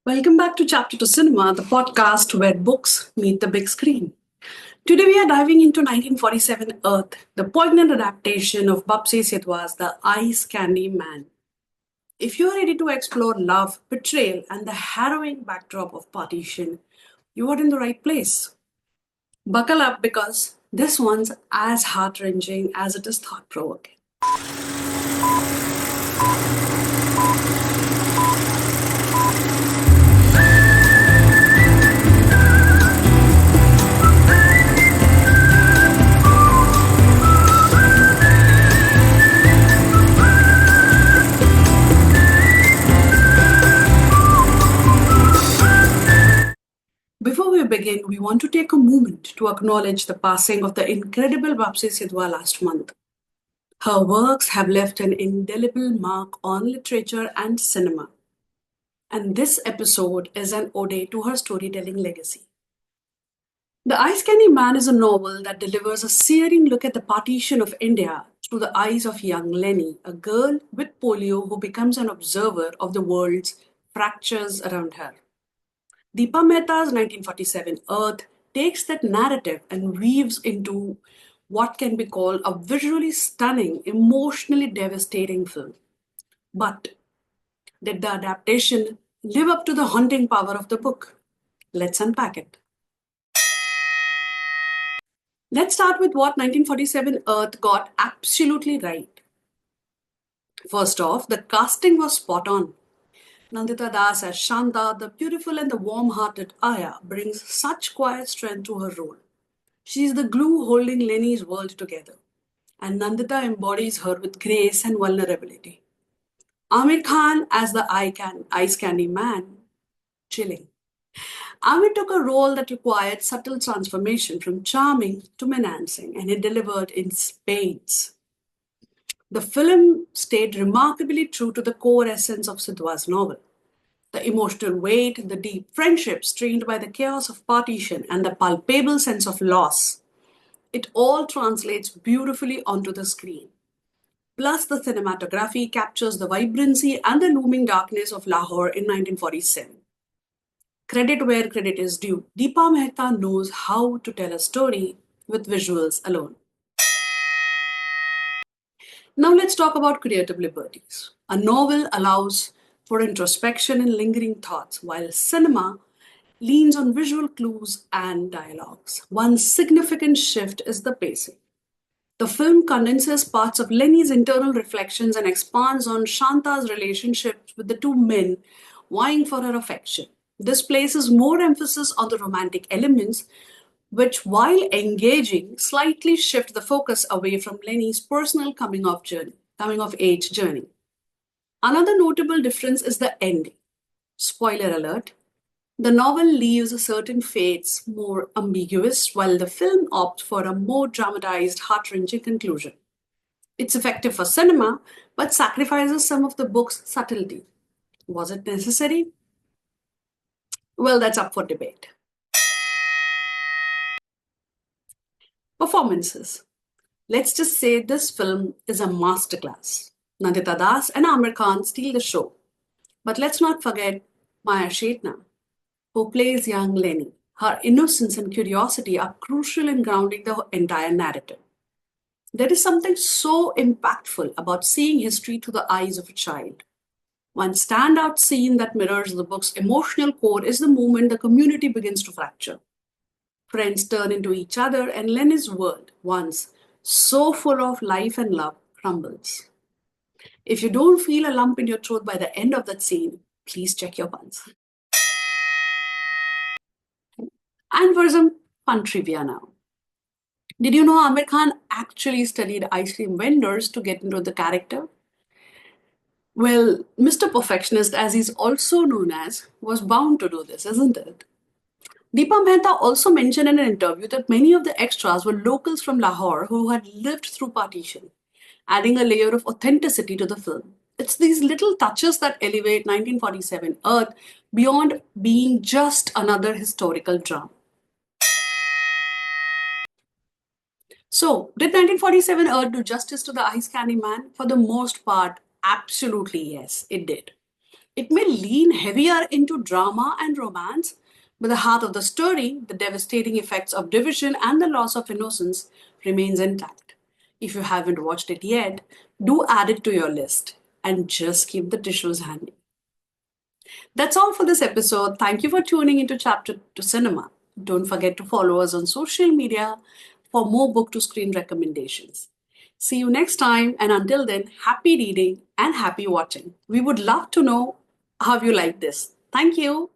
Welcome back to Chapter to Cinema, the podcast where books meet the big screen. Today we are diving into 1947 Earth, the poignant adaptation of Bapsi Sidhwa's The Ice Candy Man. If you are ready to explore love, betrayal, and the harrowing backdrop of partition, you are in the right place. Buckle up because this one's as heart wrenching as it is thought provoking. Before we begin, we want to take a moment to acknowledge the passing of the incredible Bapsi Sidhwa last month. Her works have left an indelible mark on literature and cinema, and this episode is an ode to her storytelling legacy. The Ice Candy Man is a novel that delivers a searing look at the partition of India through the eyes of young Lenny, a girl with polio who becomes an observer of the world's fractures around her. Deepa Mehta's 1947 Earth takes that narrative and weaves into what can be called a visually stunning, emotionally devastating film. But did the adaptation live up to the haunting power of the book? Let's unpack it. Let's start with what 1947 Earth got absolutely right. First off, the casting was spot on. Nandita Das as Shanta, the beautiful and the warm hearted Aya, brings such quiet strength to her role. She is the glue holding Lenny's world together, and Nandita embodies her with grace and vulnerability. Aamir Khan as the ice candy man, chilling. Aamir took a role that required subtle transformation from charming to menacing, and he delivered in spades. The film stayed remarkably true to the core essence of Sidhwa's novel. The emotional weight, the deep friendship strained by the chaos of partition, and the palpable sense of loss. It all translates beautifully onto the screen. Plus, the cinematography captures the vibrancy and the looming darkness of Lahore in 1947. Credit where credit is due. Deepa Mehta knows how to tell a story with visuals alone. Now let's talk about creative liberties. A novel allows for introspection and lingering thoughts, while cinema leans on visual clues and dialogues. One significant shift is the pacing. The film condenses parts of Lenny's internal reflections and expands on Shanta's relationship with the two men vying for her affection. This places more emphasis on the romantic elements, which, while engaging, slightly shift the focus away from Lenny's personal coming of age journey. Another notable difference is the ending. Spoiler alert. The novel leaves certain fates more ambiguous, while the film opts for a more dramatized, heart wrenching conclusion. It's effective for cinema, but sacrifices some of the book's subtlety. Was it necessary? Well, that's up for debate. Performances. Let's just say this film is a masterclass. Nandita Das and Aamir Khan steal the show. But let's not forget Maya Shetna, who plays young Lenny. Her innocence and curiosity are crucial in grounding the entire narrative. There is something so impactful about seeing history through the eyes of a child. One standout scene that mirrors the book's emotional core is the moment the community begins to fracture. Friends turn into each other, and Lenny's world, once so full of life and love, crumbles. If you don't feel a lump in your throat by the end of that scene, please check your pulse. And for some fun trivia now. Did you know Amir Khan actually studied ice cream vendors to get into the character? Well, Mr. Perfectionist, as he's also known as, was bound to do this, isn't it? Deepa Mehta also mentioned in an interview that many of the extras were locals from Lahore who had lived through partition, adding a layer of authenticity to the film. It's these little touches that elevate 1947 Earth beyond being just another historical drama. So, did 1947 Earth do justice to the Ice Candy Man? For the most part, absolutely yes, it did. It may lean heavier into drama and romance, but the heart of the story, the devastating effects of division and the loss of innocence, remains intact. If you haven't watched it yet, do add it to your list and just keep the tissues handy. That's all for this episode. Thank you for tuning into Chapter to Cinema. Don't forget to follow us on social media for more book to screen recommendations. See you next time, and until then, happy reading and happy watching. We would love to know how you like this. Thank you.